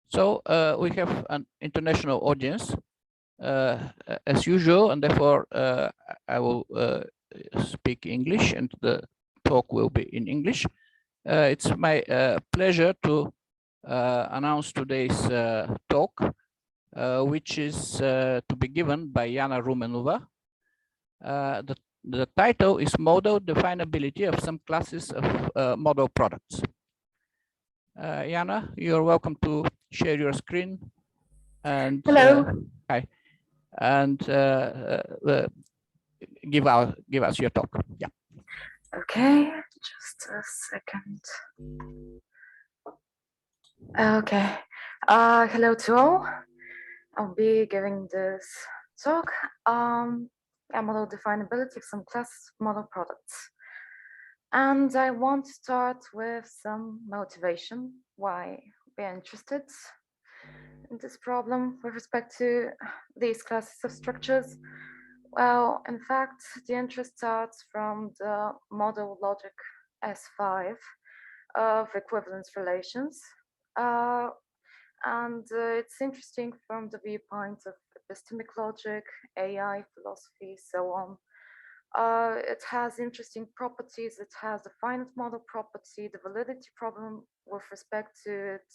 So we have an international audience as usual, and therefore I will speak English and the talk will be in English. It's my pleasure to announce today's talk, which is to be given by Yana Rumenova. The title is Modal Definability of Some Classes of Model Products. Yana, you're welcome to share your screen. And hello. Hi, and give us your talk. Yeah. Okay, just a second. Okay. Hello to all. I'll be giving this talk. Model definability of some classes of model products. And I want to start with some motivation why we're interested in this problem with respect to these classes of structures. Well, in fact, the interest starts from the modal logic S5 of equivalence relations. And it's interesting from the viewpoint of epistemic logic, AI, philosophy, so on. It has interesting properties. It has the finite model property, the validity problem with respect to it,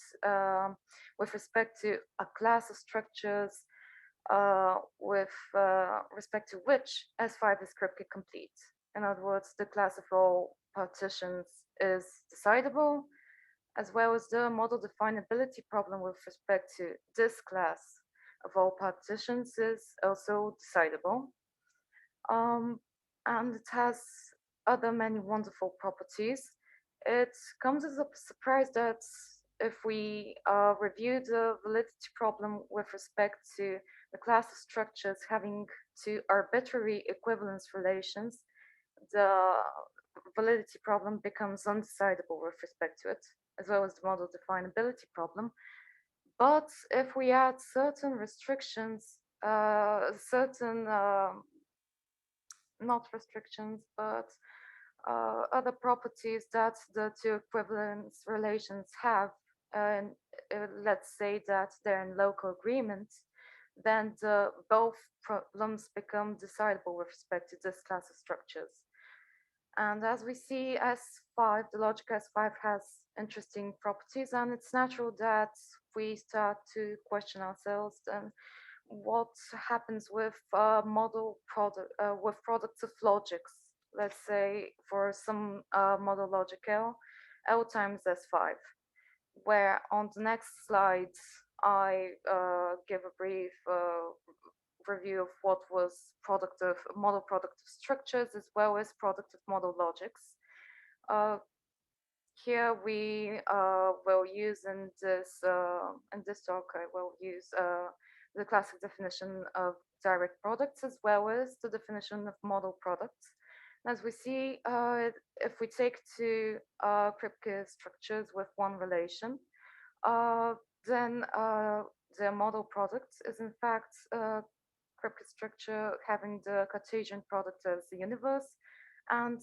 with respect to a class of structures, with respect to which S5 is cryptically complete. In other words, the class of all partitions is decidable, as well as the model definability problem with respect to this class of all partitions is also decidable. And it has other many wonderful properties. It comes as a surprise that if we review the validity problem with respect to the class of structures having two arbitrary equivalence relations, the validity problem becomes undecidable with respect to it, as well as the model definability problem. But if we add certain restrictions, not restrictions, but other properties that the two equivalence relations have, and let's say that they're in local agreement, then both problems become decidable with respect to this class of structures. And as we see, S5, the logic S5 has interesting properties, and it's natural that we start to question ourselves then what happens with with products of logics. Let's say for some model logic L times S5, where on the next slide I give a brief review of what was model product of structures as well as product of model logics. Here we will use in this talk, I will use the classic definition of direct products as well as the definition of model products. As we see, if we take two Kripke structures with one relation, then the model product is in fact a Kripke structure having the Cartesian product as the universe, and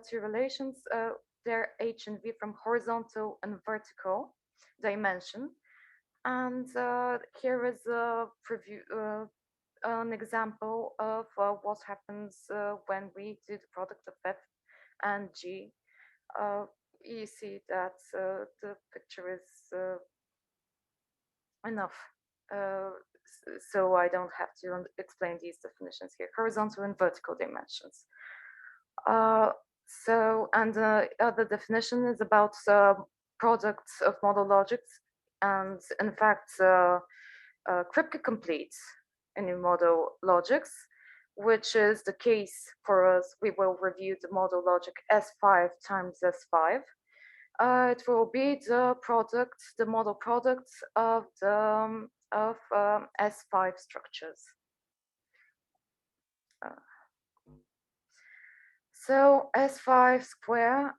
two relations, they're H and V from horizontal and vertical dimension. And here is a preview, an example of what happens when we do the product of F and G. You see that the picture is enough, so I don't have to explain these definitions here, horizontal and vertical dimensions. And the other definition is about products of model logics, and in fact, Kripke complete in model logics, which is the case for us. We will review the model logic S5 times S5. It will be the model product of the S5 structures. So S5 square,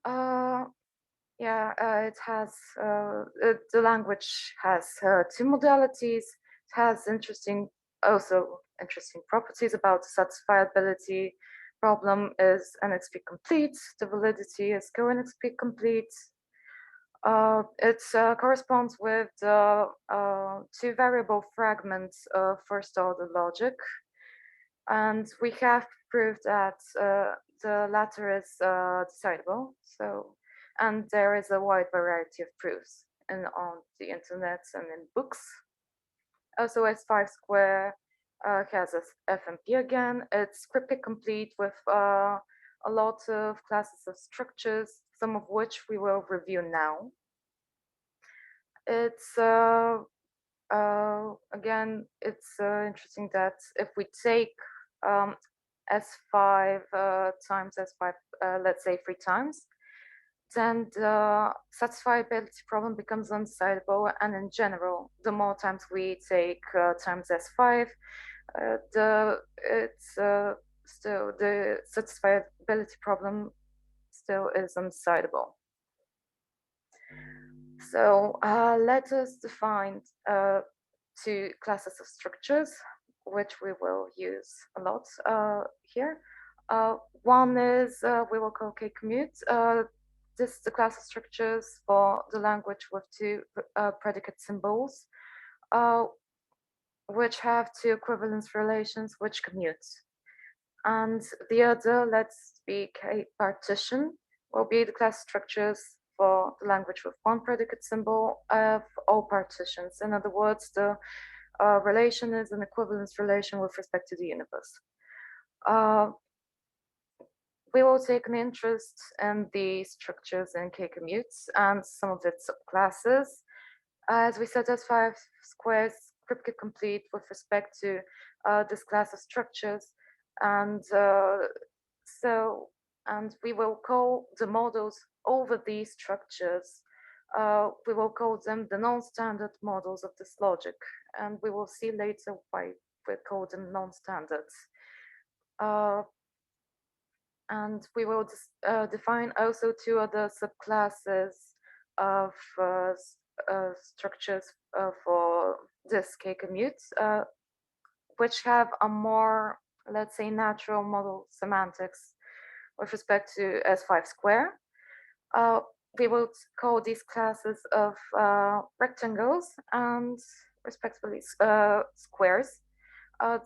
it has the language has two modalities. It has also interesting properties about satisfiability. Problem is NXP complete. The validity is co-NXP complete. It corresponds with the two variable fragments of first order logic. And we have proved that the latter is decidable. So, and there is a wide variety of proofs on the internet and in books. Also, S5 square has a FMP again. It's cryptic complete with a lot of classes of structures, some of which we will review now. It's again, it's interesting that if we take S5 times S5, let's say 3 times, then the satisfiability problem becomes undecidable. And in general, the more times we take times S5, still the satisfiability problem still is undecidable. So let us define two classes of structures, which we will use a lot here. One is we will call K-commute. This is the class of structures for the language with two predicate symbols, which have two equivalence relations which commute. And the other, let's speak a partition, will be the class structures for the language with one predicate symbol of all partitions. In other words, the relation is an equivalence relation with respect to the universe. We will take an interest in the structures in K-commutes and some of its subclasses. As we said, S5 squares cryptic complete with respect to this class of structures. And and we will call the models over these structures. We will call them the non-standard models of this logic. And we will see later why we call them non-standards. And we will define also two other subclasses of structures for this K-commute, which have a more, let's say, natural model semantics with respect to S5 square. We will call these classes of rectangles and respectively squares.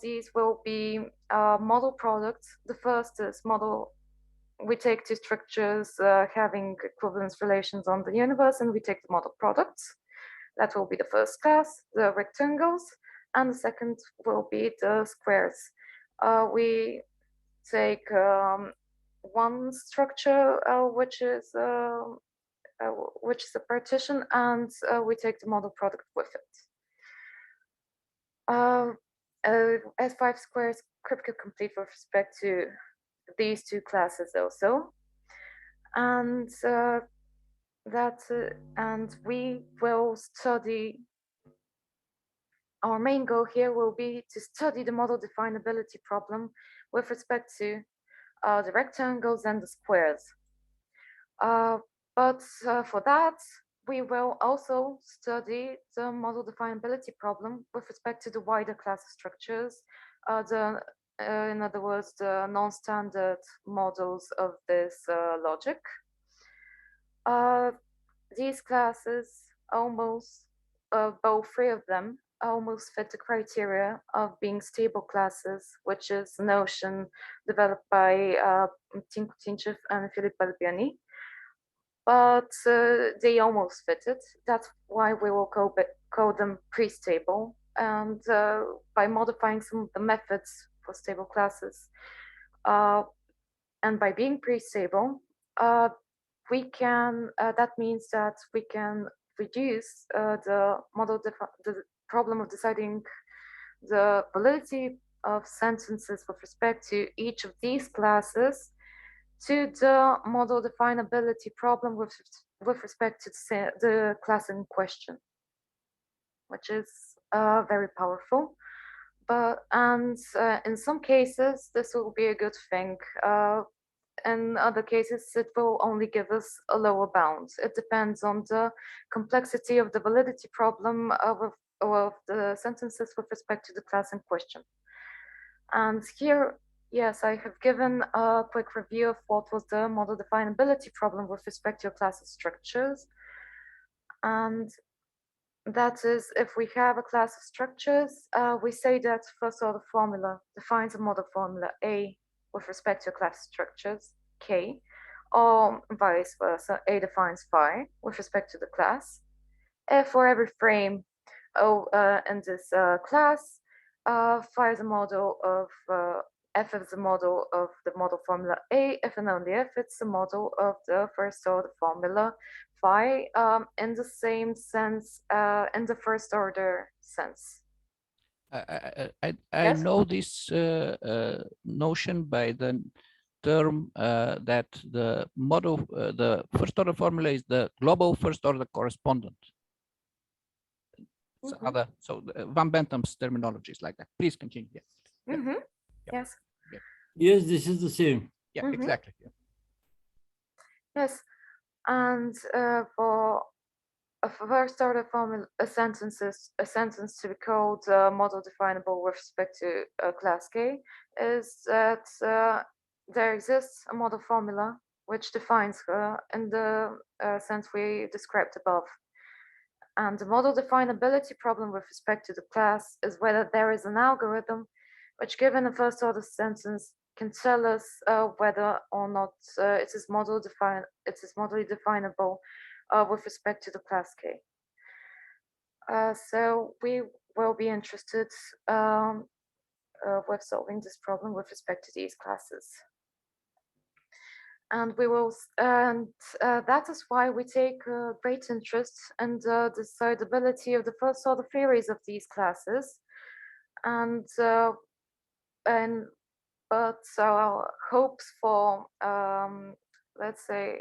These will be model products. The first is model. We take two structures having equivalence relations on the universe, and we take the model products. That will be the first class, the rectangles, and the second will be the squares. We take one structure which is a partition, and we take the model product with it. S5 squares cryptic complete with respect to these two classes also, and and we will study. Our main goal here will be to study the model definability problem with respect to the rectangles and the squares. But for that, we will also study the model definability problem with respect to the wider class structures, in other words, the non-standard models of this logic. These classes almost, both three of them, almost fit the criteria of being stable classes, which is a notion developed by Tinko, Tinchev and Philippe Balbiani. But they almost fit it. That's why we will call them pre-stable. And by modifying some of the methods for stable classes, and by being pre-stable, we can. That means that we can reduce the problem of deciding the validity of sentences with respect to each of these classes to the model definability problem with respect to the class in question, which is very powerful. And in some cases, this will be a good thing. In other cases, it will only give us a lower bound. It depends on the complexity of the validity problem of the sentences with respect to the class in question. And here, yes, I have given a quick review of what was the model definability problem with respect to your class structures. And that is, if we have a class of structures, we say that first order formula defines a model formula A with respect to a class of structures K, or vice versa, A defines phi with respect to the class. If for every frame O in this class, phi is a model of F is a model of the model formula A, if and only if it's a model of the first order formula phi, in the same sense, in the first order sense. I Yes? know this notion by the term that the model, the first order formula is the global first order correspondent. So Van Bentham's terminology is like that. Please continue. Yes. Yes. Yes, this is the same. Yeah, exactly. Yeah. Yes, and for a first order formula, a sentence to be called model definable with respect to class K is that there exists a model formula which defines her in the sense we described above. And the model definability problem with respect to the class is whether there is an algorithm which, given a first order sentence, can tell us whether or not it is modally definable with respect to the class K. So we will be interested with solving this problem with respect to these classes. And we will, and that is why we take great interest in the decidability of the first order theories of these classes. And but our hopes for let's say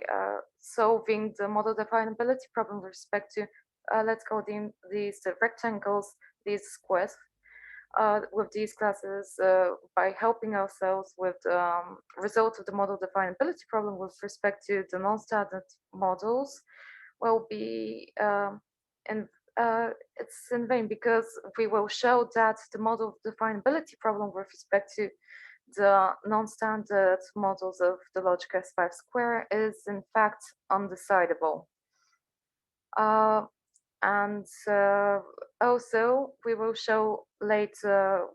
solving the model definability problem with respect to let's call these rectangles, these squares, with these classes by helping ourselves with result of the model definability problem with respect to the non-standard models will be it's in vain, because we will show that the model definability problem with respect to the non-standard models of the logic S5 square is in fact undecidable. And also we will show later,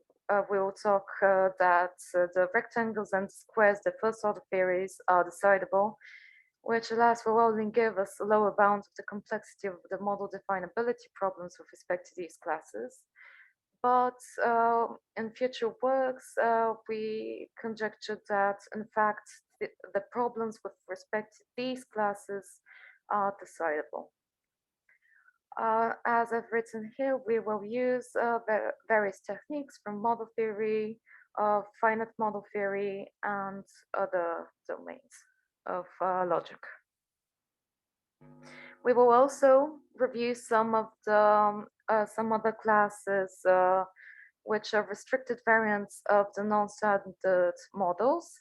we will talk that the rectangles and squares, the first order theories, are decidable, which alas will only give us a lower bound of the complexity of the model definability problems with respect to these classes. But in future works, we conjectured that in fact the problems with respect to these classes are decidable. As I've written here, we will use various techniques from model theory, finite model theory, and other domains of logic. We will also review some of the some other classes which are restricted variants of the non-standard models.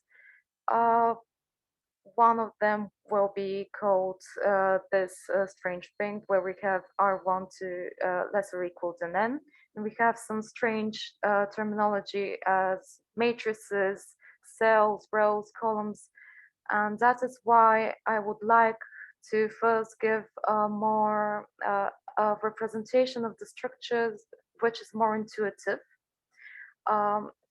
One of them will be called this strange thing where we have R1 to less or equal than n, and we have some strange terminology as matrices, cells, rows, columns, and that is why I would like to first give a more representation of the structures which is more intuitive,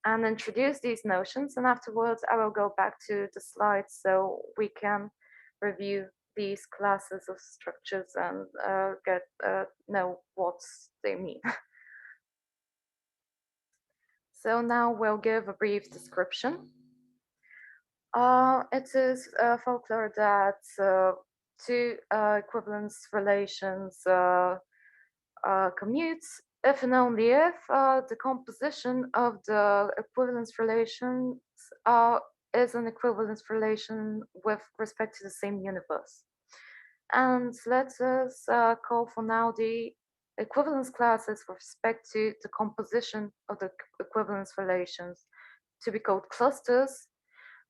and introduce these notions, and afterwards I will go back to the slides so we can review these classes of structures and get know what they mean. So now we'll give a brief description. It is folklore that two equivalence relations commutes if and only if the composition of the equivalence relations is an equivalence relation with respect to the same universe. And let us call for now the equivalence classes with respect to the composition of the equivalence relations to be called clusters,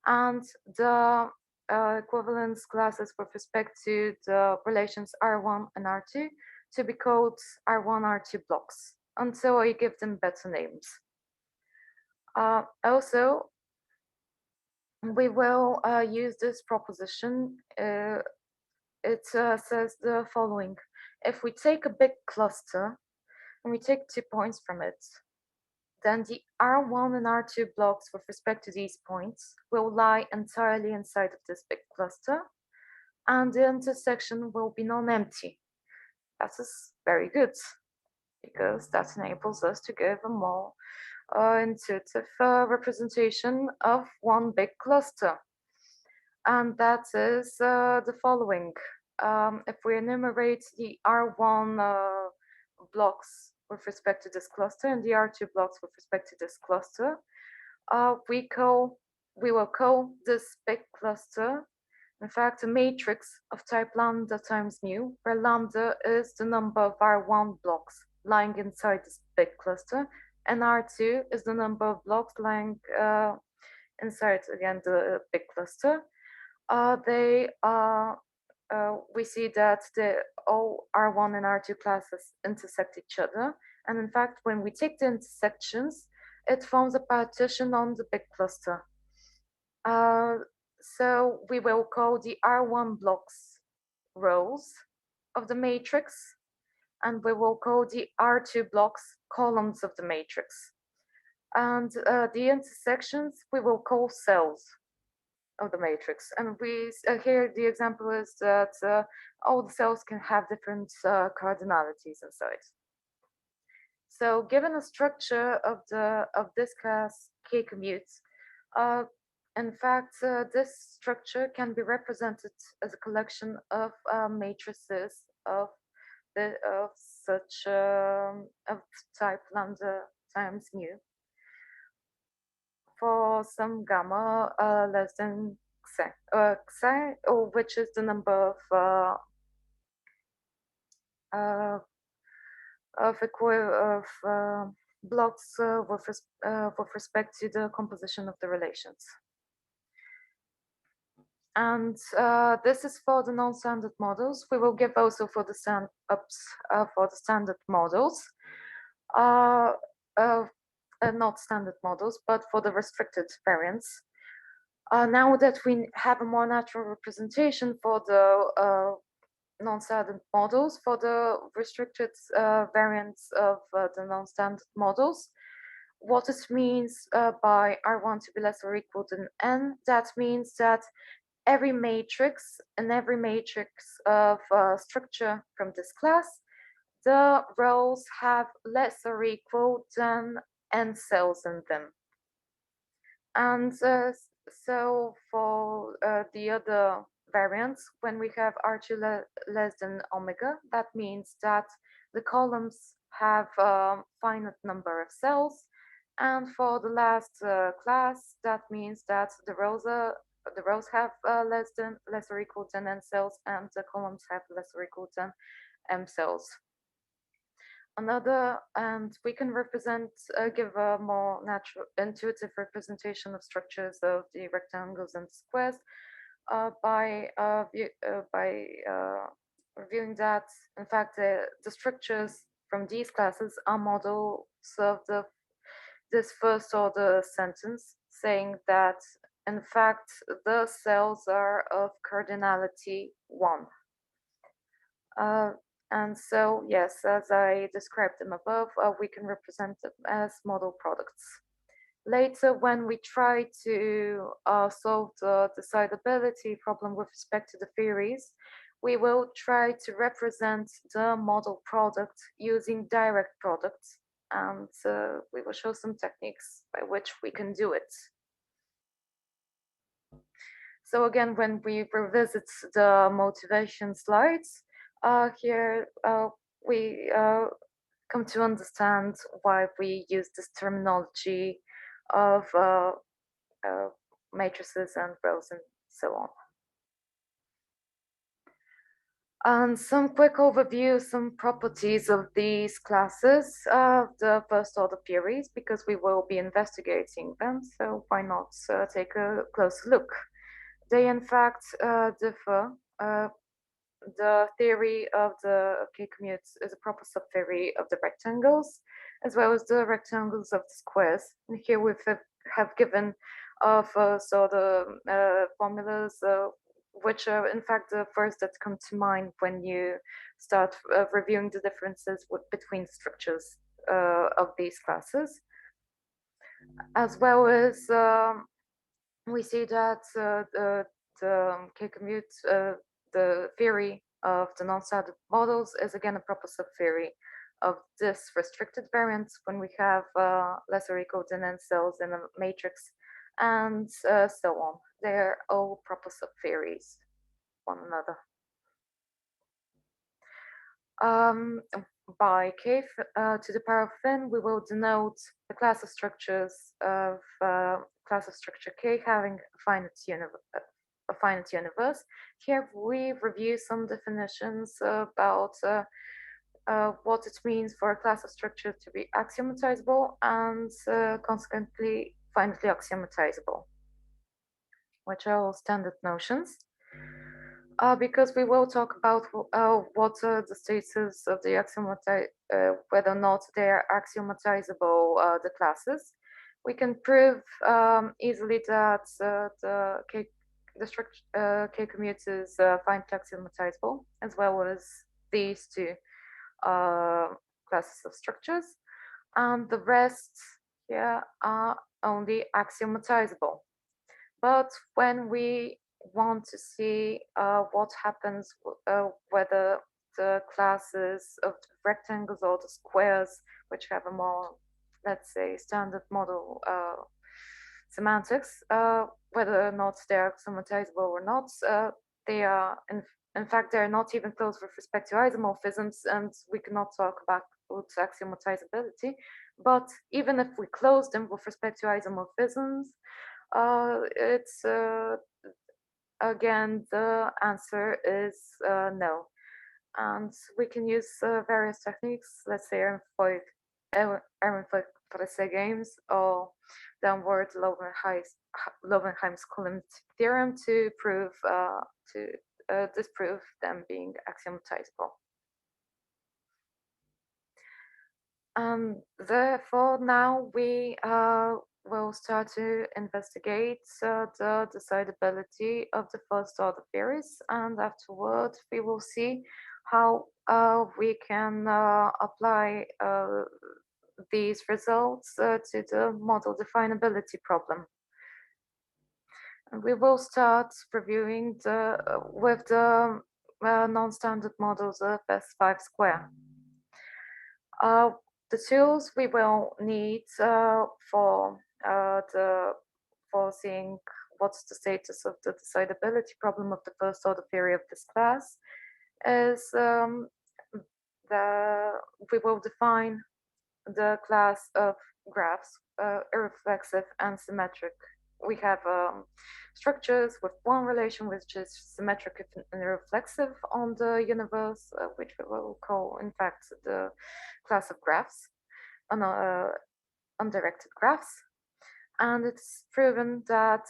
and the equivalence classes with respect to the relations R1 and R2 to be called R1, R2 blocks until I give them better names. Also, we will use this proposition. It says the following: If we take a big cluster and we take 2 points from it, then the R1 and R2 blocks with respect to these points will lie entirely inside of this big cluster, and the intersection will be non-empty. That is very good, because that enables us to give a more intuitive representation of one big cluster. And that is the following. If we enumerate the R1 blocks with respect to this cluster and the R2 blocks with respect to this cluster, we will call this big cluster, in fact, a matrix of type lambda times mu, where lambda is the number of R1 blocks lying inside this big cluster, and R2 is the number of blocks lying inside, again, the big cluster. We see that all R1 and R2 classes intersect each other. And in fact, when we take the intersections, it forms a partition on the big cluster. So we will call the R1 blocks rows of the matrix, and we will call the R2 blocks columns of the matrix. And the intersections we will call cells of the matrix. And we here the example is that all the cells can have different cardinalities inside. So given a structure of this class K commutes, in fact, this structure can be represented as a collection of matrices of such of type lambda times mu for some gamma less than xi, or which is the number of blocks with respect to the composition of the relations. And this is for the non-standard models. We will give also for the standard models. Not standard models, but for the restricted variance. Now that we have a more natural representation for the non-standard models, for the restricted variance of the non-standard models, what it means by R1 to be less or equal than n, that means that every matrix and every matrix of structure from this class, the rows have less or equal than n cells in them. And so for the other variants, when we have R2 less than omega, that means that the columns have a finite number of cells. And for the last class, that means that the rows have less or equal than n cells, and the columns have less or equal than m cells. And we can give a more natural, intuitive representation of structures of the rectangles and squares by reviewing that, in fact, the structures from these classes are models of this first order sentence, saying that, in fact, the cells are of cardinality 1. And so, yes, as I described them above, we can represent them as model products. Later, when we try to solve the decidability problem with respect to the theories, we will try to represent the model product using direct products, and we will show some techniques by which we can do it. So again, when we revisit the motivation slides, here we come to understand why we use this terminology of matrices and rows and so on. And some quick overview, some properties of these classes, the first order theories, because we will be investigating them, so why not take a closer look. They in fact differ. The theory of the K-commutes is a proper subtheory of the rectangles, as well as the rectangles of the squares. And here we have given of so the formulas which are in fact the first that come to mind when you start reviewing the differences between structures of these classes. As well as we see that the K-commute, the theory of the non-standard models is again a proper subtheory of this restricted variance when we have less or equal to n cells in a matrix and so on. They're all proper subtheories one another. By k to the power of n, we will denote the class of structures of class of structure k having a finite universe. Here we review some definitions about what it means for a class of structure to be axiomatizable and consequently finitely axiomatizable, which are all standard notions. Because we will talk about what are the status of the whether or not they are axiomatizable, the classes. We can prove easily that the K-commute is finitely axiomatizable, as well as these two classes of structures, and the rest here are only axiomatizable. But when we want to see what happens whether the classes of the rectangles or the squares, which have a more, let's say, standard model semantics, whether or not they're axiomatizable or not, they are, in fact, they're not even close with respect to isomorphisms, and we cannot talk about axiomatizability. But even if we close them with respect to isomorphisms, it's again, the answer is no. And we can use various techniques, let's say Ehrenfeucht-Fraïssé games or downward Lowenheim's column theorem to prove disprove them being axiomatizable. Therefore, now we will start to investigate the decidability of the first order theories, and afterward we will see how we can apply these results to the model definability problem. And we will start reviewing with the non-standard models of S5 square. The tools we will need for seeing what's the status of the decidability problem of the first order theory of this class is we will define the class of graphs, irreflexive and symmetric. We have structures with one relation which is symmetric and irreflexive on the universe, which we will call, in fact, the class of graphs, undirected graphs. And it's proven that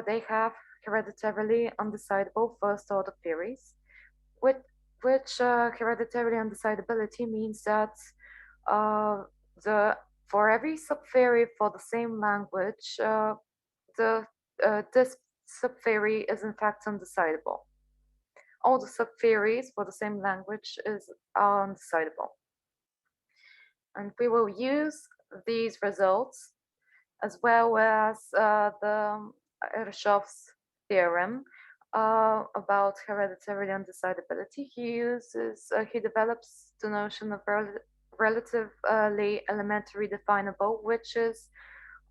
they have hereditarily undecidable first order theories, which hereditarily undecidability means that for every subtheory for the same language, this subtheory is in fact undecidable. All the subtheories for the same language are undecidable. And we will use these results as well as the Ershoff's theorem about hereditary undecidability. He develops the notion of relatively elementary definable, which is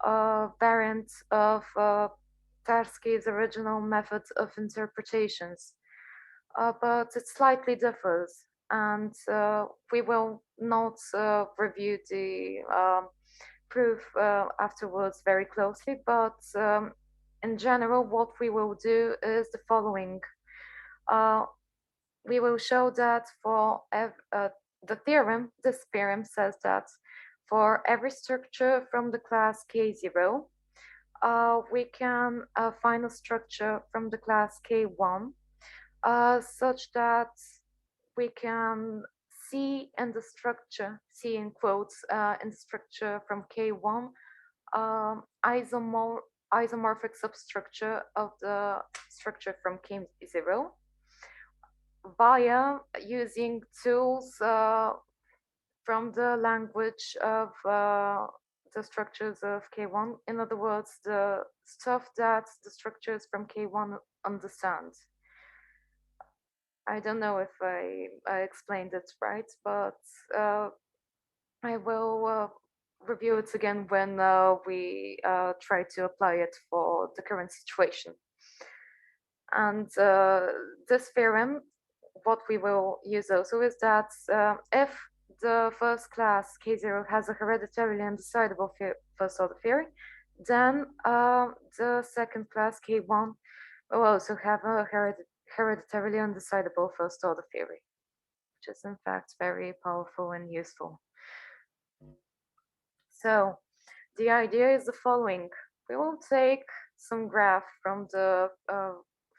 a variant of Tarski's original method of interpretations, but it slightly differs, and we will not review the proof afterwards very closely, but in general, what we will do is the following. We will show that for this theorem says that for every structure from the class K0, we can find a structure from the class K1 such that we can see in the structure, see in quotes, in the structure from K1, isomorphic substructure of the structure from K0 via using tools from the language of the structures of K1. In other words, the stuff that the structures from K1 understand. I don't know if I explained it right, but I will review it again when we try to apply it for the current situation. And this theorem, what we will use also is that if the first class K0 has a hereditarily undecidable first order theory, then the second class K1 will also have a hereditarily undecidable first order theory, which is in fact very powerful and useful. So the idea is the following: we will take some graph from the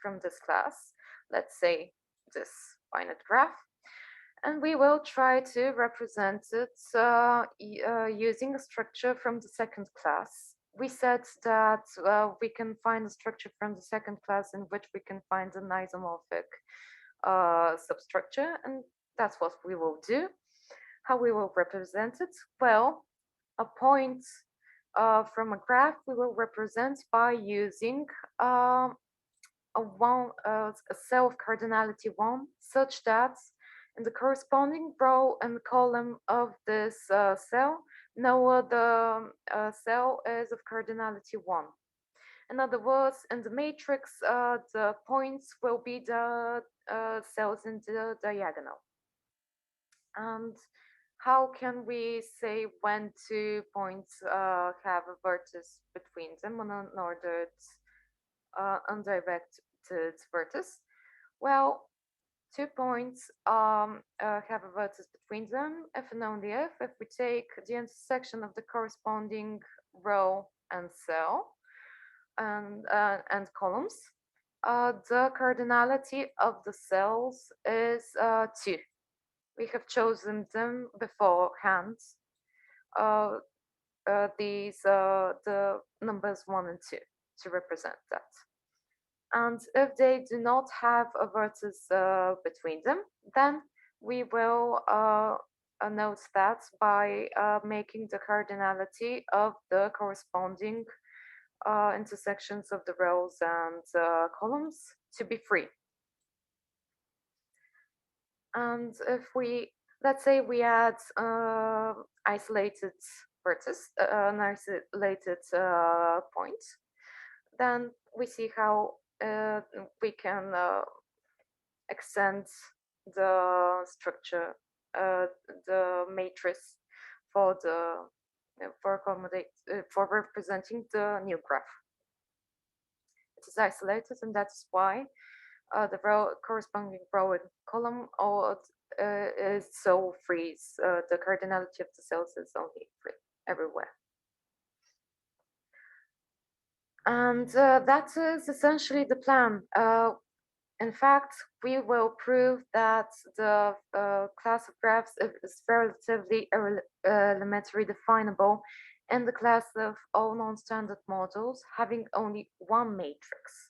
from this class, let's say this finite graph, and we will try to represent it using a structure from the second class. We said that we can find a structure from the second class in which we can find an isomorphic substructure, and that's what we will do. How we will represent it? Well, a point from a graph we will represent by using a cell of cardinality 1, such that in the corresponding row and column of this cell, no other cell is of cardinality 1. In other words, in the matrix, the points will be the cells in the diagonal. And how can we say when 2 points have a vertex between them on an ordered undirected vertex? Well, 2 points have a vertex between them if and only if we take the intersection of the corresponding row and cell and columns, the cardinality of the cells is 2. We have chosen them beforehand. These the numbers 1 and 2 to represent that. And if they do not have a vertex between them, then we will note that by making the cardinality of the corresponding intersections of the rows and columns to be 3. And if we, let's say we add isolated vertex, an isolated point, then we see how we can extend the structure, the matrix for the for representing the new graph. It is isolated, and that's why the corresponding row and column is so free. The cardinality of the cells is only 3 everywhere. And that is essentially the plan. In fact, we will prove that the class of graphs is relatively elementary definable in the class of all non-standard models having only one matrix.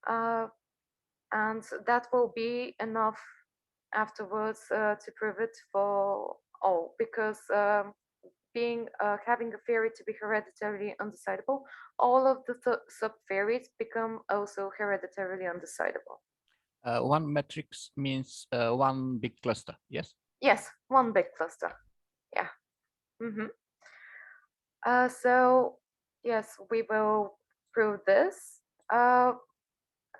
And that will be enough afterwards to prove it for all, because having a theory to be hereditarily undecidable, all of the sub-theories become also hereditarily undecidable. One matrix means one big cluster, yes? Yes, one big cluster, yeah. So, yes, we will prove this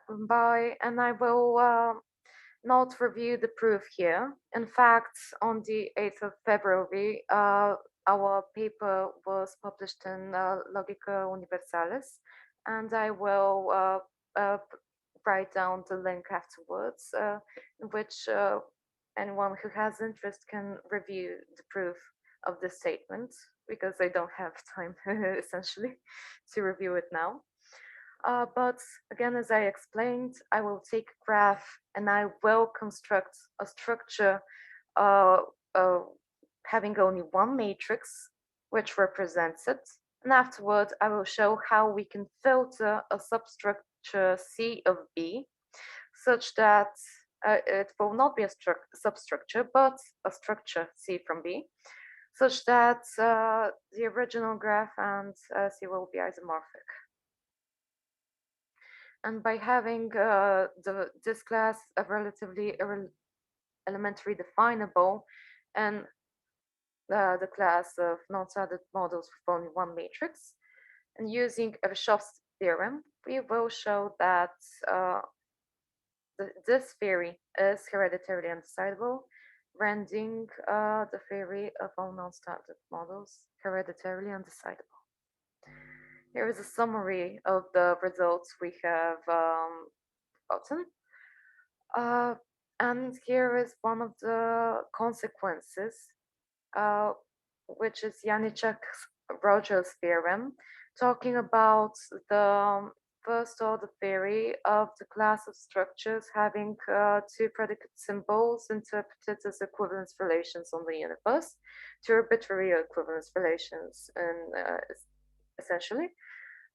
and I will not review the proof here. In fact, on the 8th of February, our paper was published in Logica Universalis, and I will write down the link afterwards, in which anyone who has interest can review the proof of this statement, because I don't have time essentially to review it now. But again, as I explained, I will take a graph and I will construct a structure having only one matrix which represents it, And afterward, I will show how we can filter a substructure C of B such that it will not be a substructure, but a structure C from B, such that the original graph and C will be isomorphic. And by having this class of relatively elementary definable and the class of non-standard models with only one matrix, and using Ehrenfeucht-Fraïssé theorem, we will show that this theory is hereditarily undecidable, rendering the theory of all non-standard models hereditarily undecidable. Here is a summary of the results we have gotten. And here is one of the consequences, which is Janicek-Rogers theorem, talking about the first order theory of the class of structures having two predicate symbols interpreted as equivalence relations on the universe, two arbitrary equivalence relations, and essentially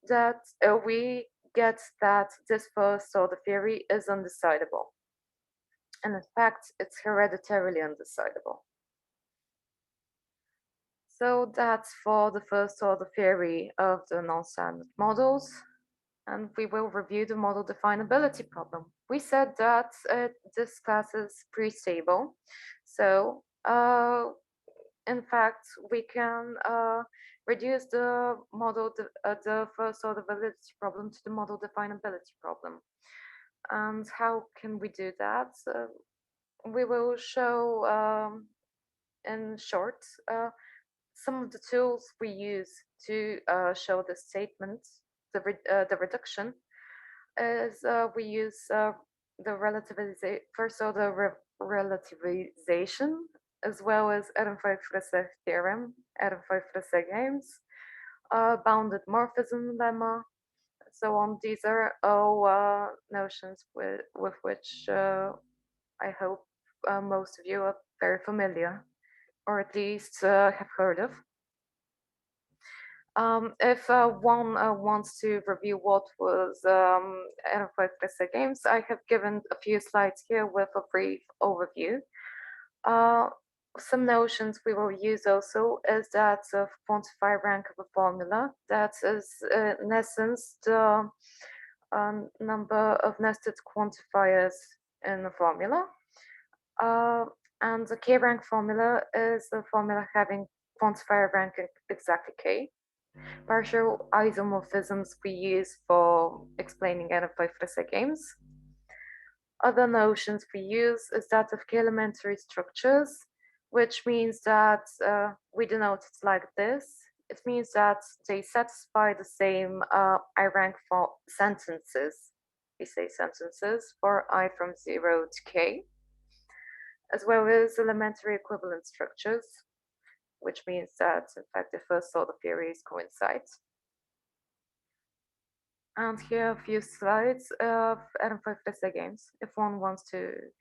that we get that this first order theory is undecidable. And in fact, it's hereditarily undecidable. So that's for the first order theory of the non-standard models. And we will review the model definability problem. We said that this class is pre-stable. So in fact, we can reduce the model, the first order validity problem to the model definability problem. And how can we do that? We will show in short some of the tools we use to show the statement, the reduction, is we use the relativization, first order relativization, as well as Ehrenfeucht-Fraïssé theorem, Ehrenfeucht-Fraïssé games, bounded morphism lemma, so on. These are all notions with which I hope most of you are very familiar, or at least have heard of. If one wants to review what was Ehrenfeucht-Fraïssé games, I have given a few slides here with a brief overview. Some notions we will use also is that of quantify rank of a formula. That is in essence the number of nested quantifiers in a formula. And the k-rank formula is a formula having quantifier rank exactly k. Partial isomorphisms we use for explaining Ehrenfeucht-Fraïssé games. Other notions we use is that of k-elementary structures, which means that we denote it like this. It means that they satisfy the same I-rank for sentences. We say sentences for I from 0 to k, as well as elementary equivalent structures, which means that in fact the first order theories coincide. And here are a few slides of Ehrenfeucht-Fraïssé games if one wants to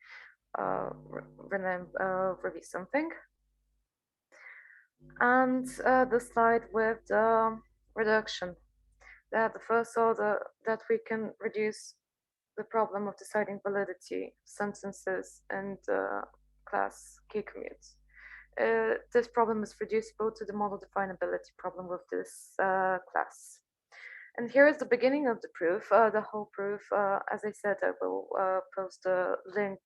review something. And the slide with the reduction, that the first order that we can reduce the problem of deciding validity sentences and class k-commutes. This problem is reducible to the model definability problem with this class. And here is the beginning of the proof. The whole proof, as I said, I will post a link,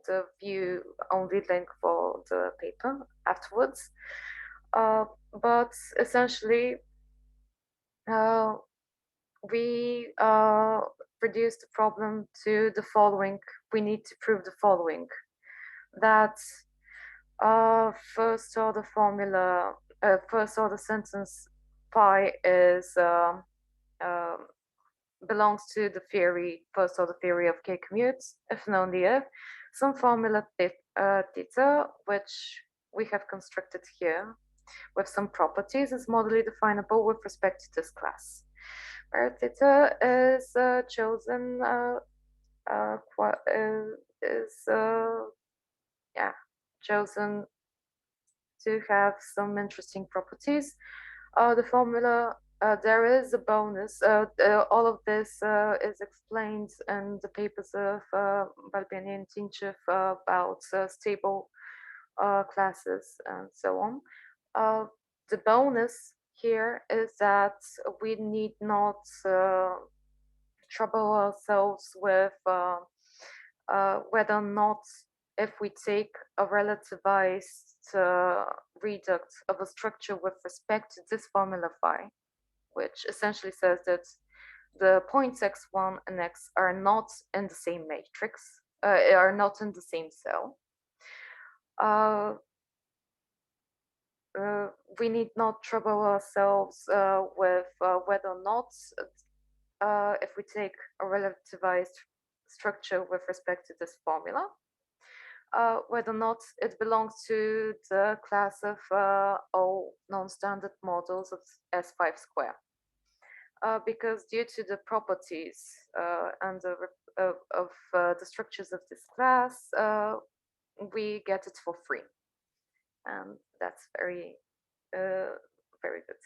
the view-only link for the paper afterwards. But essentially, we reduce the problem to the following. We need to prove the following, that first order formula, first order sentence phi is belongs to the theory, first order theory of k-commutes, if and only if some formula theta, which we have constructed here with some properties, is modally definable with respect to this class, where theta is chosen chosen to have some interesting properties. The formula, there is a bonus. All of this is explained in the papers of Bulgarian and Tinchev about stable classes and so on. The bonus here is that we need not trouble ourselves with whether or not, if we take a relativized reduct of a structure with respect to this formula phi, which essentially says that the points x1 and x are not in the same matrix, are not in the same cell. We need not trouble ourselves with whether or not, if we take a relativized structure with respect to this formula, whether or not it belongs to the class of all non-standard models of S5 square. Because due to the properties and of the structures of this class, we get it for free. And that's very, very good.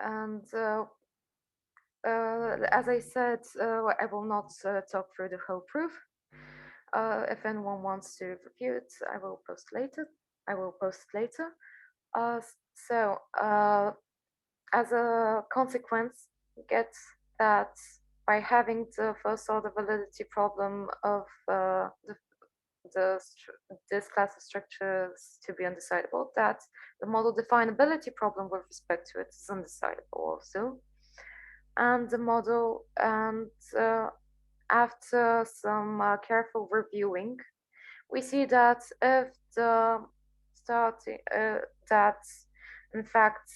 And as I said, I will not talk through the whole proof. If anyone wants to review it, I will post later. So as a consequence, we get that by having the first order validity problem of this class of structures to be undecidable, that the model definability problem with respect to it is undecidable also. And the model, and after some careful reviewing, we see that if the starting, that in fact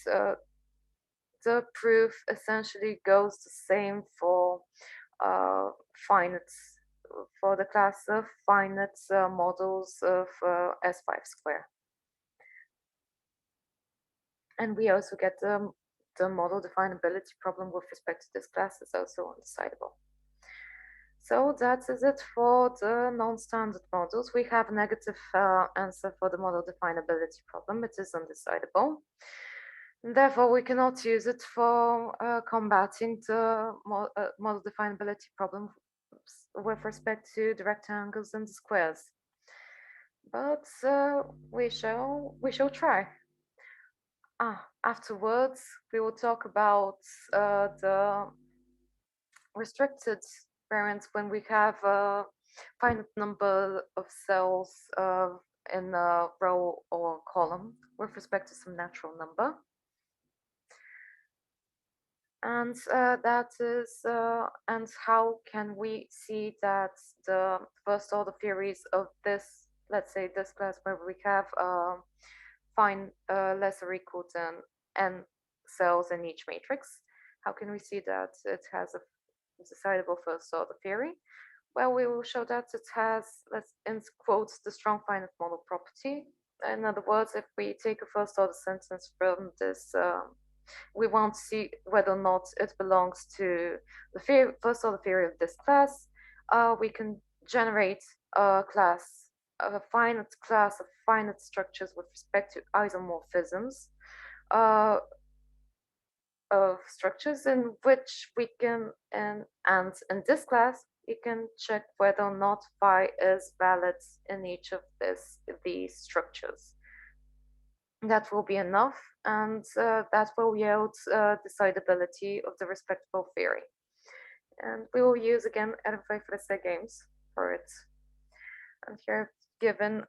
the proof essentially goes the same for finite, for the class of finite models of S5 square. And we also get the model definability problem with respect to this class is also undecidable. So that is it for the non-standard models. We have a negative answer for the model definability problem. It is undecidable. Therefore, we cannot use it for combating the model definability problem with respect to the rectangles and the squares. But we shall try. Afterwards, we will talk about the restricted variance when we have a finite number of cells in a row or column with respect to some natural number. And that is, and how can we see that the first order theories of this, let's say this class where we have find less or equal than n cells in each matrix, how can we see that it has a decidable first order theory? Well, we will show that it has, let's in quotes, the strong finite model property. In other words, if we take a first order sentence from this, we want to see whether or not it belongs to the first order theory of this class. We can generate a class, a finite class of finite structures with respect to isomorphisms of structures in which we can, and in this class, we can check whether or not phi is valid in each of these structures. That will be enough, and that will yield decidability of the respective theory. And we will use again Ehrenfeucht-Fraïssé games for it. And here given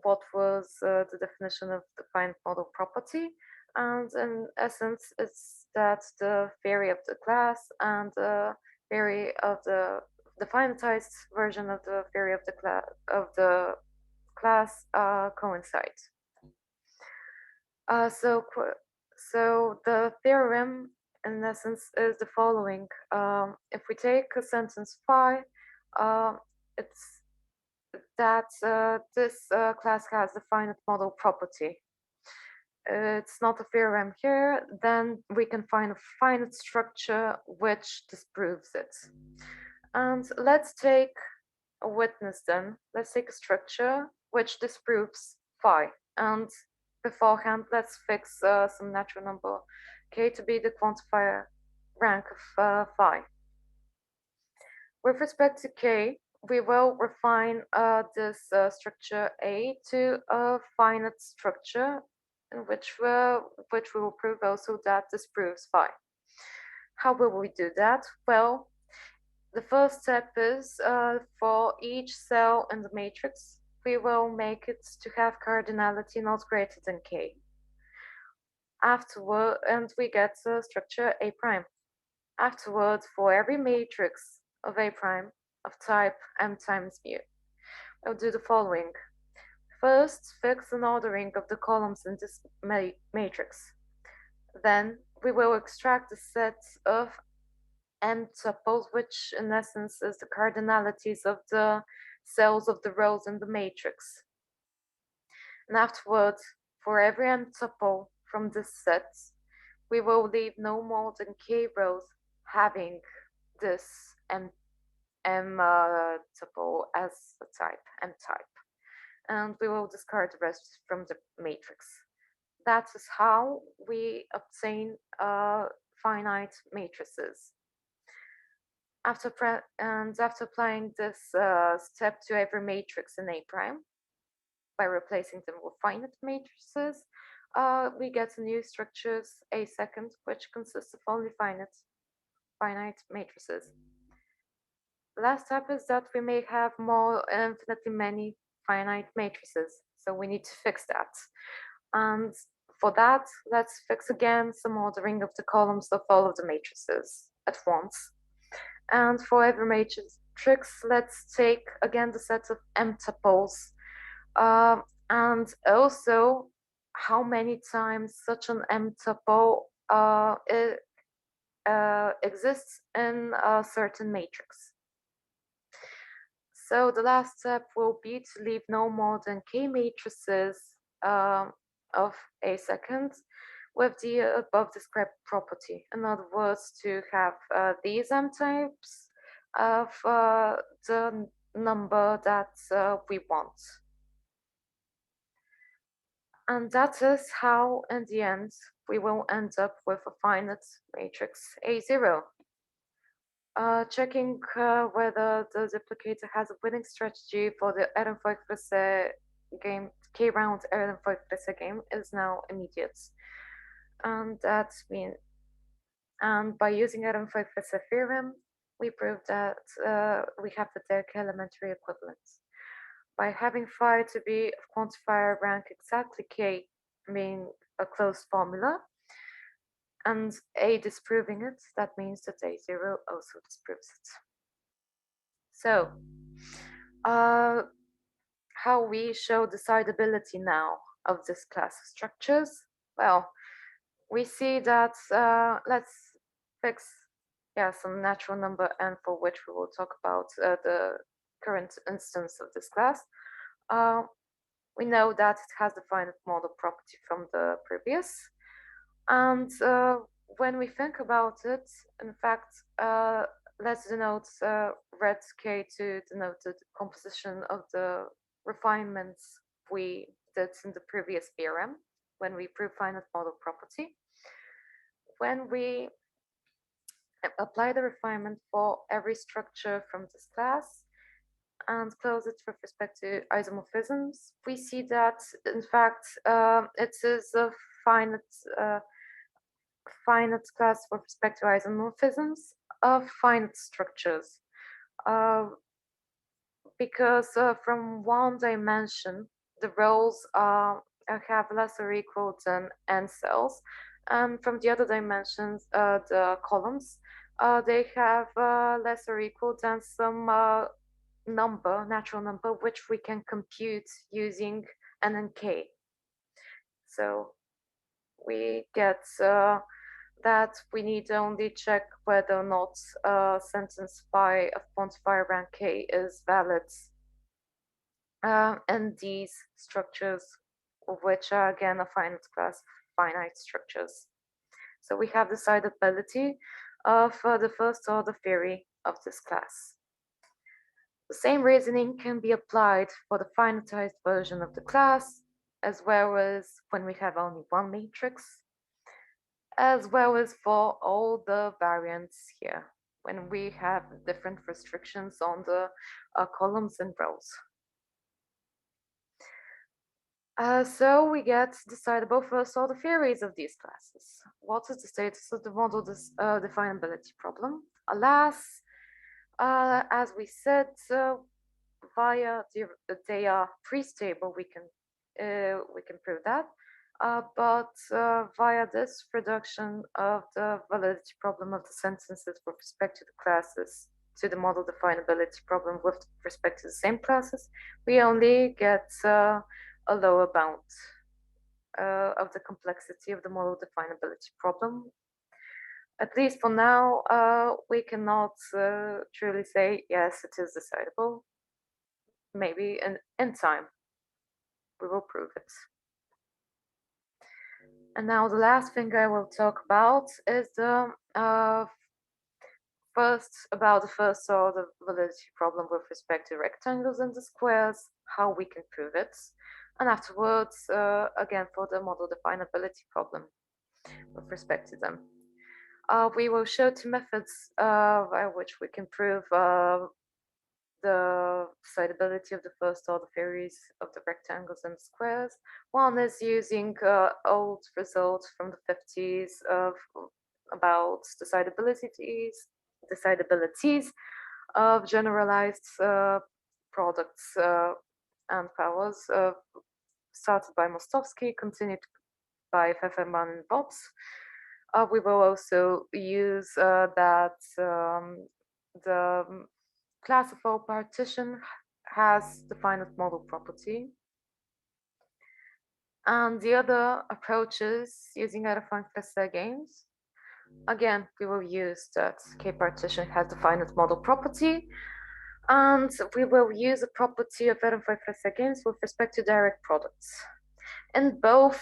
what was the definition of the finite model property, and in essence, it's that the theory of the class and the theory of the finitized version of the theory of the class coincide. So the theorem, in essence, is the following. If we take a sentence phi, it's that this class has the finite model property. It's not a theorem here, then we can find a finite structure which disproves it. And let's take a witness then. Let's take a structure which disproves phi. And beforehand, let's fix some natural number k to be the quantifier rank of phi. With respect to k, we will refine this structure A to a finite structure, in which we will prove also that this proves phi. How will we do that? Well, the first step is for each cell in the matrix, we will make it to have cardinality not greater than k. Afterward, and we get the structure A prime. Afterwards, for every matrix of A prime of type m times mu, we'll do the following. First, fix an ordering of the columns in this matrix. Then we will extract the set of m tuples, which in essence is the cardinalities of the cells of the rows in the matrix. And afterwards, for every m tuple from this set, we will leave no more than k rows having this m tuple as a type, m type. And we will discard the rest from the matrix. That is how we obtain finite matrices. After applying this step to every matrix in A prime, by replacing them with finite matrices, we get new structures A second, which consists of only finite matrices. The last step is that we may have more infinitely many finite matrices, so we need to fix that. And for that, let's fix again some ordering of the columns of all of the matrices at once. And for every matrix, let's take again the set of m tuples, and also how many times such an m tuple exists in a certain matrix. So the last step will be to leave no more than k matrices of A second with the above described property. In other words, to have these m types of the number that we want. And that is how, in the end, we will end up with a finite matrix A0. Checking whether the duplicator has a winning strategy for the Ehrenfeucht-Fraïssé game, K-round Ehrenfeucht-Fraïssé game is now immediate. And that means, and by using Ehrenfeucht-Fraïssé theorem, we prove that we have the Dirk elementary equivalence. By having phi to be of quantifier rank exactly k, being a closed formula, and A disproving it, that means that A0 also disproves it. So, how we show decidability now of this class of structures? Well, we see that, let's fix some natural number n, for which we will talk about the current instance of this class. We know that it has the finite model property from the previous. And when we think about it, in fact, let's denote red k to denote the composition of the refinements we did in the previous theorem when we prove finite model property. When we apply the refinement for every structure from this class and close it with respect to isomorphisms, we see that, in fact, it is a finite class with respect to isomorphisms of finite structures. Because from one dimension, the rows have less or equal than n cells, and from the other dimensions, the columns, they have less or equal than some natural number, which we can compute using n and k. So we get that we need only check whether or not sentence phi of quantifier rank k is valid and these structures, which are again a finite class of finite structures. So we have decidability of the first order theory of this class. The same reasoning can be applied for the finitized version of the class, as well as when we have only one matrix, as well as for all the variants here, when we have different restrictions on the columns and rows. So we get decidable first order theories of these classes. What is the status of the model definability problem? Alas, as we said, via they are pre-stable, we can prove that. But via this reduction of the validity problem of the sentences with respect to the classes to the model definability problem with respect to the same classes, we only get a lower bound of the complexity of the model definability problem. At least for now, we cannot truly say, yes, it is decidable. Maybe in time, we will prove it. And now the last thing I will talk about is the first order validity problem with respect to rectangles and the squares, how we can prove it. And afterwards, again, for the model definability problem with respect to them. We will show two methods by which we can prove the decidability of the first order theories of the rectangles and squares. One is using old results from the 50s about decidabilities of generalized products and powers started by Mostowski, continued by Feferman and Vaught. We will also use that the class of all partition has the finite model property. And the other approaches using Ehrenfeucht-Fraïssé games, again, we will use that K partition has the finite model property, and we will use a property of Ehrenfeucht-Fraïssé games with respect to direct products. In both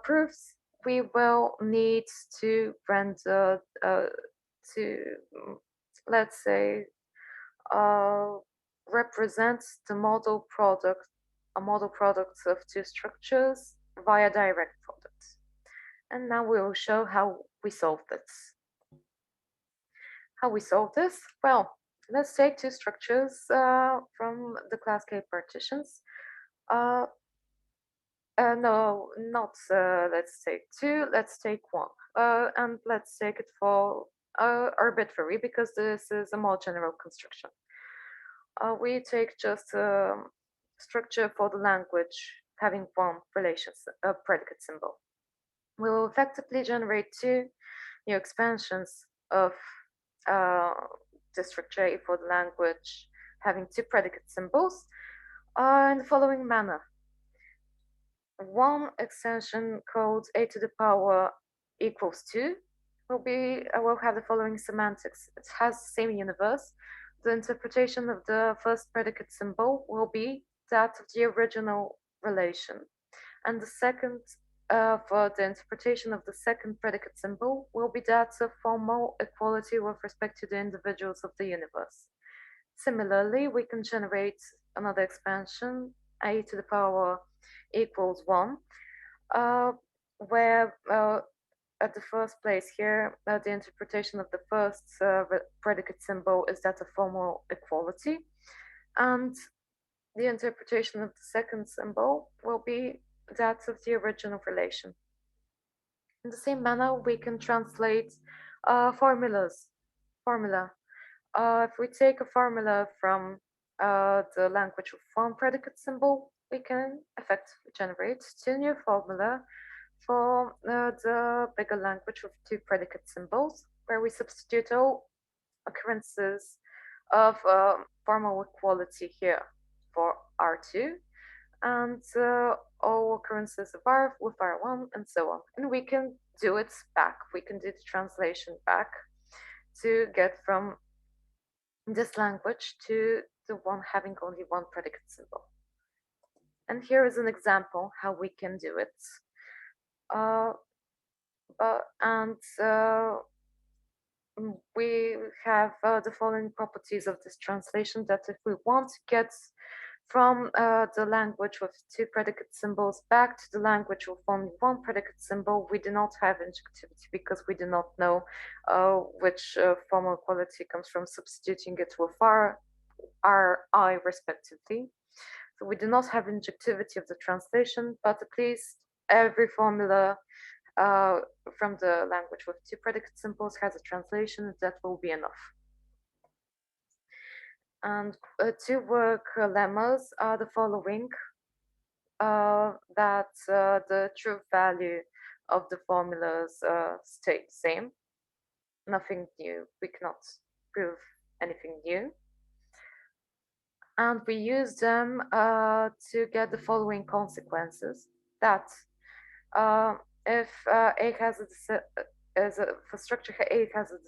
proofs, we will need to render let's say, represent the model product, a model product of two structures via direct products. And now we will show how we solve this. How we solve this? Well, let's take two structures from the class K partitions. No, not let's take two, let's take one. And let's take it for arbitrary because this is a more general construction. We take just a structure for the language having one predicate symbol. We will effectively generate two new expansions of the structure A for the language having two predicate symbols in the following manner. One extension called a to the power equals 2 will have the following semantics. It has the same universe. The interpretation of the first predicate symbol will be that of the original relation. And the second, for the interpretation of the second predicate symbol, will be that of formal equality with respect to the individuals of the universe. Similarly, we can generate another expansion, a to the power equals 1, where at the first place here, the interpretation of the first predicate symbol is that of formal equality, and the interpretation of the second symbol will be that of the original relation. In the same manner, we can translate formula. If we take a formula from the language with one predicate symbol, we can effectively generate two new formula for the bigger language with two predicate symbols, where we substitute all occurrences of formal equality here for R2, and all occurrences of R with R1, and so on. And we can do it back. We can do the translation back to get from this language to the one having only one predicate symbol. And here is an example how we can do it. We have the following properties of this translation, that if we want to get from the language with two predicate symbols back to the language with only one predicate symbol, we do not have injectivity because we do not know which formal quality comes from substituting it with R, I respectively. So we do not have injectivity of the translation, but at least every formula from the language with two predicate symbols has a translation. That will be enough. And two work lemmas are the following, that the true value of the formulas stay the same. Nothing new. We cannot prove anything new. And we use them to get the following consequences. That if A has if a structure A has a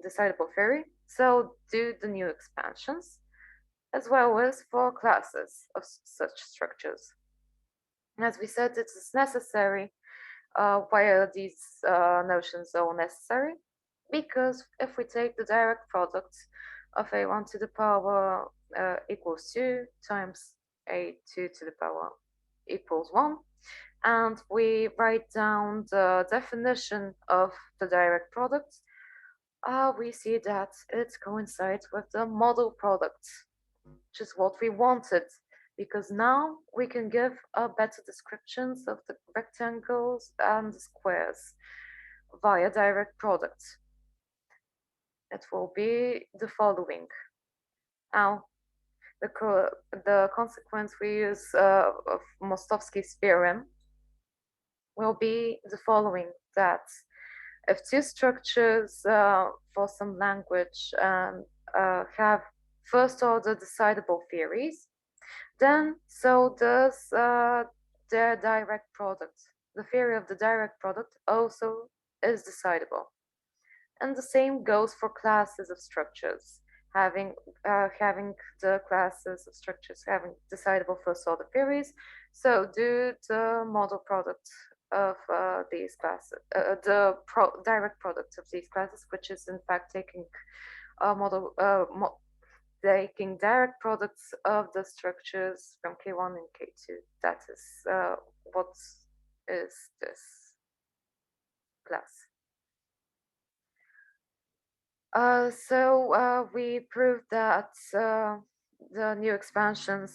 decidable theory, so do the new expansions, as well as for classes of such structures. As we said, it is necessary. Why are these notions all necessary? Because if we take the direct product of a1 to the power equals 2 times a2 to the power equals 1, and we write down the definition of the direct product, we see that it coincides with the model product, which is what we wanted, because now we can give better descriptions of the rectangles and the squares via direct products. It will be the following. Now, the consequence we use of Mostowski's theorem will be the following, that if two structures for some language have first order decidable theories, then so does their direct product. The theory of the direct product also is decidable. And the same goes for classes of structures, having the classes of structures having decidable first order theories. So do the model product of these classes, direct product of these classes, which is in fact taking taking direct products of the structures from K1 and K2. That is what is this class. So we proved that the new expansions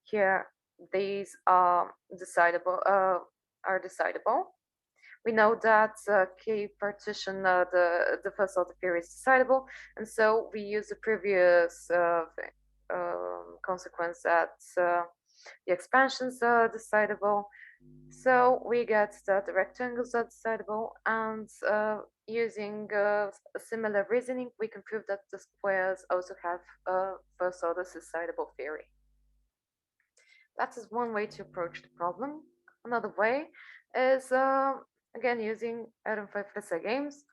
here, these are decidable. We know that K partition, the first order theory is decidable, and so we use the previous consequence that the expansions are decidable. So we get that the rectangles are decidable, and using a similar reasoning, we can prove that the squares also have a first order decidable theory. That is one way to approach the problem. Another way is, again, using Ehrenfeucht-Fraïssé games.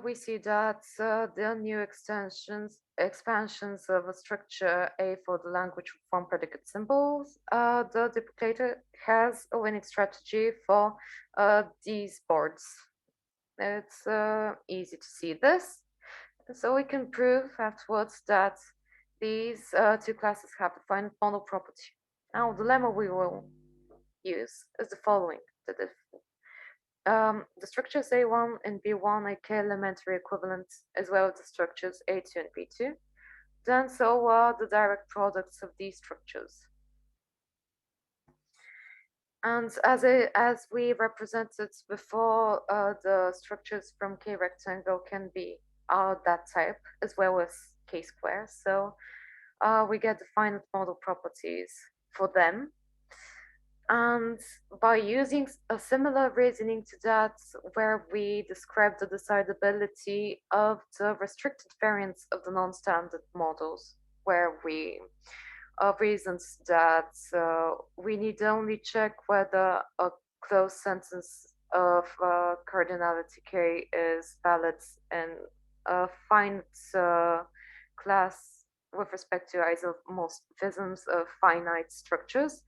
We see that the new expansions of a structure A for the language with one predicate symbols, the duplicator has a winning strategy for these boards. It's easy to see this. So we can prove afterwards that these two classes have the finite model property. Now, the lemma we will use is the following. That if the structures A1 and B1 are k-elementary equivalents, as well as the structures A2 and B2, then so are the direct products of these structures. And as we represented before, the structures from K rectangle can be that type, as well as K square. So we get the finite model properties for them. And by using a similar reasoning to that, where we describe the decidability of the restricted variance of the non-standard models, where we reasons that we need only check whether a closed sentence of cardinality K is valid in a finite class with respect to isomorphisms of finite structures.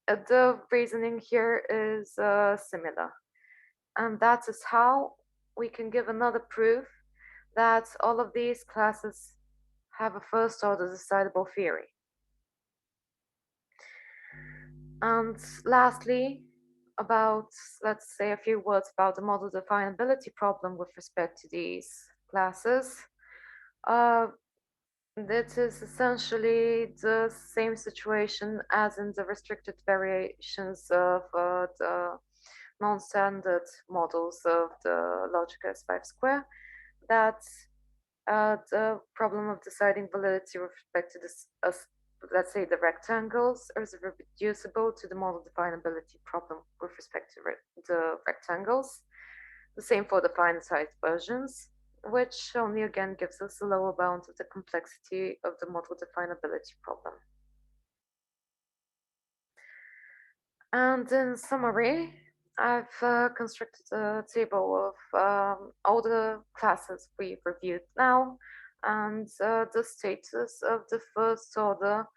The reasoning here is similar, and that is how we can give another proof that all of these classes have a first order decidable theory. And lastly, about, let's say a few words about the model definability problem with respect to these classes. That is essentially the same situation as in the restricted variations of the non-standard models of the logic S5 square, that the problem of deciding validity with respect to this, let's say the rectangles, is reducible to the model definability problem with respect to the rectangles. The same for the finite versions, which only again gives us a lower bound of the complexity of the model definability problem. And in summary, I've constructed a table of all the classes we've reviewed now, and the status of the first order,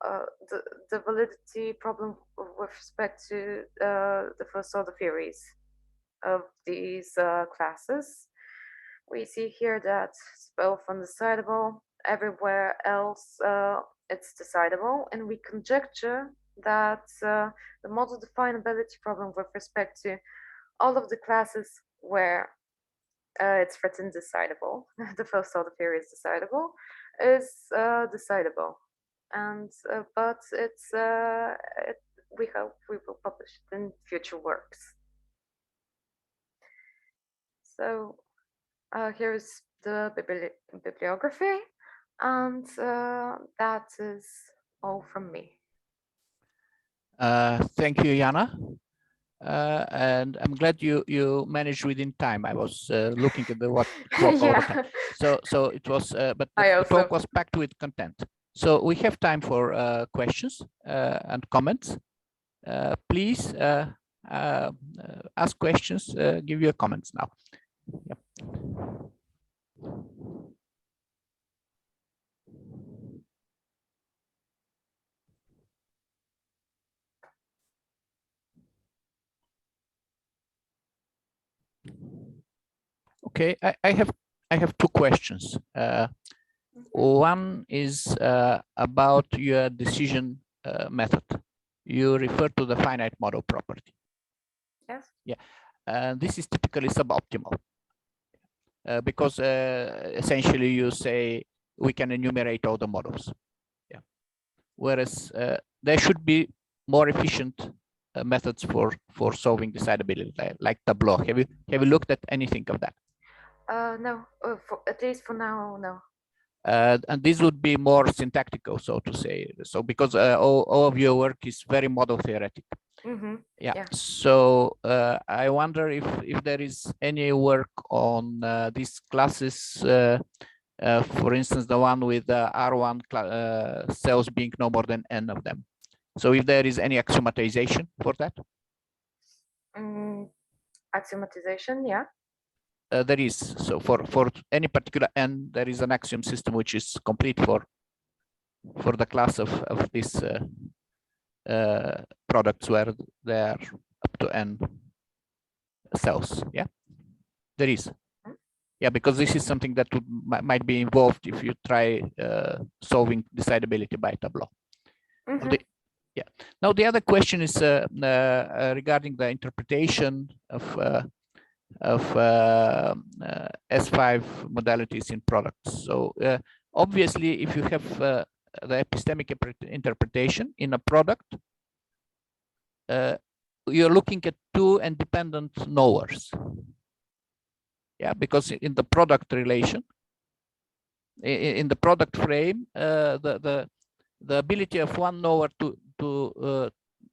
the validity problem with respect to the first order theories of these classes. We see here that it's both undecidable, everywhere else it's decidable, and we conjecture that the model definability problem with respect to all of the classes where it's written decidable, the first order theory is decidable, is decidable. And but we hope we will publish it in future works. So here's the bibliography, and that is all from me. Thank you, Yana. And I'm glad you managed within time. I was looking at the clock all the time. So it was, but the talk was packed with content. So we have time for questions and comments. Please ask questions, give your comments now. Yep. Okay, I have two questions. One is about your decision method. You refer to the finite model property. Yes. Yeah, this is typically suboptimal because essentially you say we can enumerate all the models. Yeah, whereas there should be more efficient methods for solving decidability, like Tableau. Have you looked at anything of that? No, at least for now, no. And this would be more syntactical, so to say. So because all of your work is very model theoretic. Mm-hmm. Yeah. So I wonder if there is any work on these classes. For instance, the one with R1 cells being no more than n of them. So if there is any axiomatization for that? Axiomatization, yeah. There is. So for any particular n, there is an axiom system which is complete for the class of these products where they are up to n cells. Yeah, there is. Yeah, because this is something that might be involved if you try solving decidability by Tableau. Mm-hmm. Yeah. Now the other question is regarding the interpretation of S5 modalities in products. So obviously, if you have the epistemic interpretation in a product, you're looking at two independent knowers. Yeah, because in the product relation, in the product frame, the ability of one knower to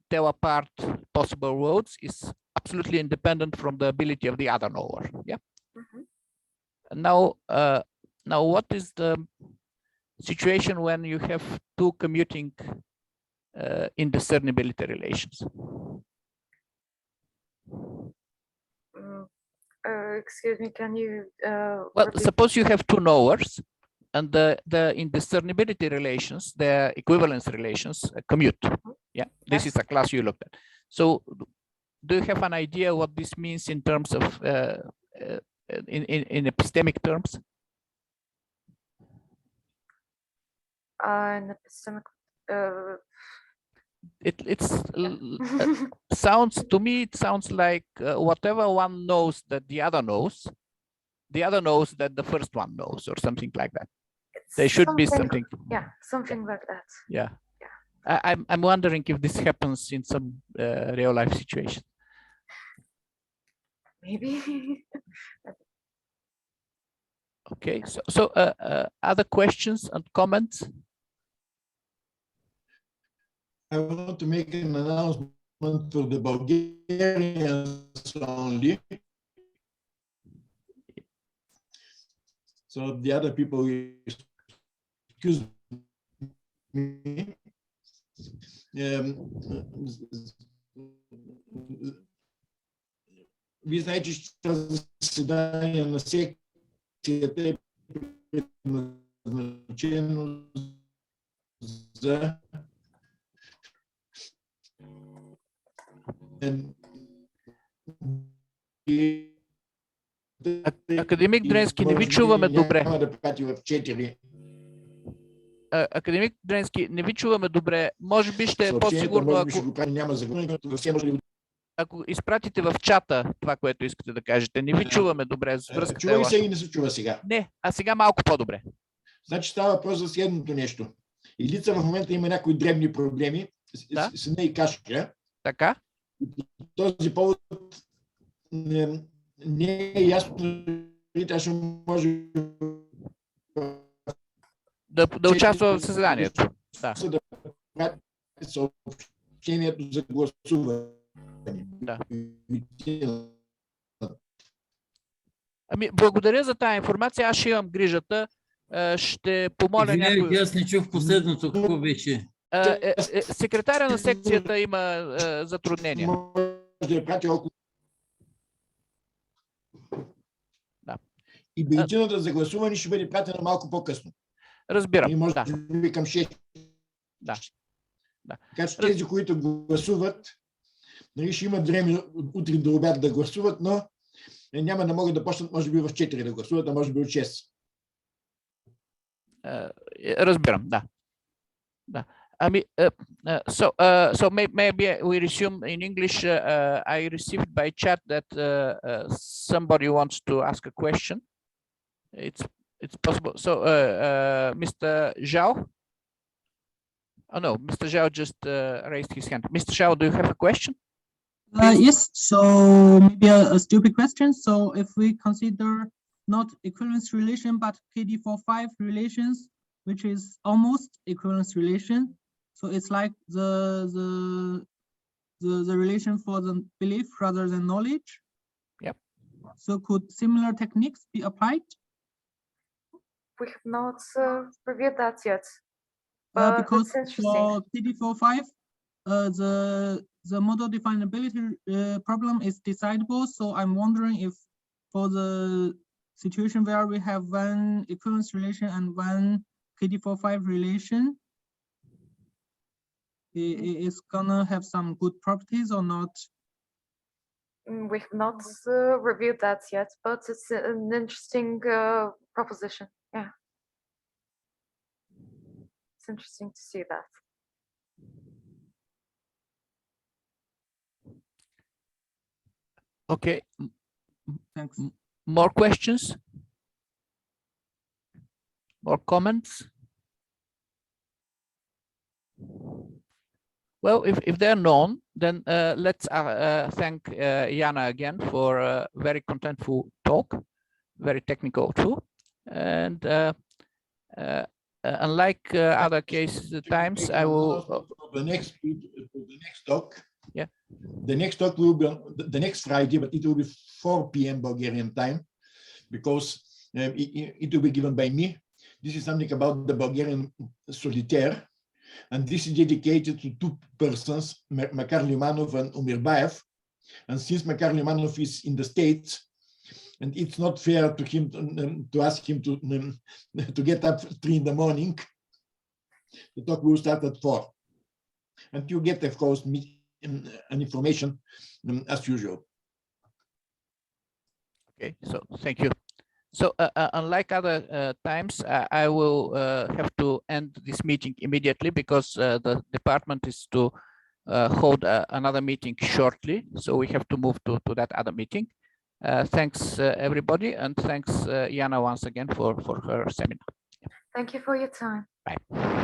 tell apart possible roads is absolutely independent from the ability of the other knower. Yeah. Mm-hmm. Now, what is the situation when you have two commuting indiscernibility relations? Excuse me, can you? Well, suppose you have two knowers, and the indiscernibility relations, the equivalence relations, commute. Yeah, this is a class you looked at. So, do you have an idea what this means in terms of in epistemic terms? an epistemic. Sounds to me, it sounds like whatever one knows that the other knows that the first one knows, or something like that. There should be something. Yeah, something like that. Yeah. I'm wondering if this happens in some real life situation. Maybe. Okay, so other questions and comments? I want to make an announcement for the Bulgarians only. So the other people, excuse me. Вие знаете, че това заседание на секцията е предназначено за Академик Дренски, не ви чуваме добре. Няма да прати в 4. Академик Дренски, не ви чуваме добре. Може би ще е по-сигурно, ако изпратите в чата това, което искате да кажете. Не ви чуваме добре. Чува ли се и не се чува сега? Не, а сега малко по-добре. Значи става въпрос за следното нещо. Илица в момента има някои дребни проблеми с нея и кашка. Така. Този повод не е ясно, тя ще може да участва в създанието. Да прати съобщението за гласуване. Да. Ами, благодаря за тази информация. Аз ще имам грижата. Ще помоля някой... Аз не чух последното. Какво беше? Секретаря на секцията има затруднения. Да. И бюлетината за гласуване ще бъде пратена малко по-късно. Разбирам. И може да би към 6. Да. Така че тези, които гласуват, нали, ще имат време утре до обяд да гласуват, но няма да могат да почнат, може би в 4 да гласуват, а може би от 6. Разбирам, да. Ами, so maybe we resume in English. I received by chat that somebody wants to ask a question. It's possible. So, Mr. Zhao? Oh no, Mr. Zhao just raised his hand. Mr. Zhao, do you have a question? Yes, so maybe a stupid question. So if we consider not equivalence relation, but KD45 relations, which is almost equivalence relation. So it's like the relation for the belief rather than knowledge. Yep. So could similar techniques be applied? We have not reviewed that yet. Because for KD45, the modal definability problem is decidable. So I'm wondering if for the situation where we have one equivalence relation and one KD45 relation, is gonna have some good properties or not? We have not reviewed that yet, but it's an interesting proposition. Yeah. It's interesting to see that. Okay. Thanks. More questions? More comments? Well, if they're none, then let's thank Yana again for a very contentful talk, very technical too. And unlike other times, I will... The next talk. Yeah. The next talk will be on the next Friday, but it will be 4 p.m. Bulgarian time, because it will be given by me. This is something about the Bulgarian solitaire, and this is dedicated to 2 persons, Makar Limanov and Umirbaev. And since Makar Limanov is in the States, and it's not fair to him to ask him to get up 3 in the morning, the talk will start at 4. And you get, of course, an information as usual. Okay, so thank you. So unlike other times, I will have to end this meeting immediately because the department is to hold another meeting shortly. So we have to move to that other meeting. Thanks everybody, and thanks Yana once again for her seminar. Thank you for your time. Bye.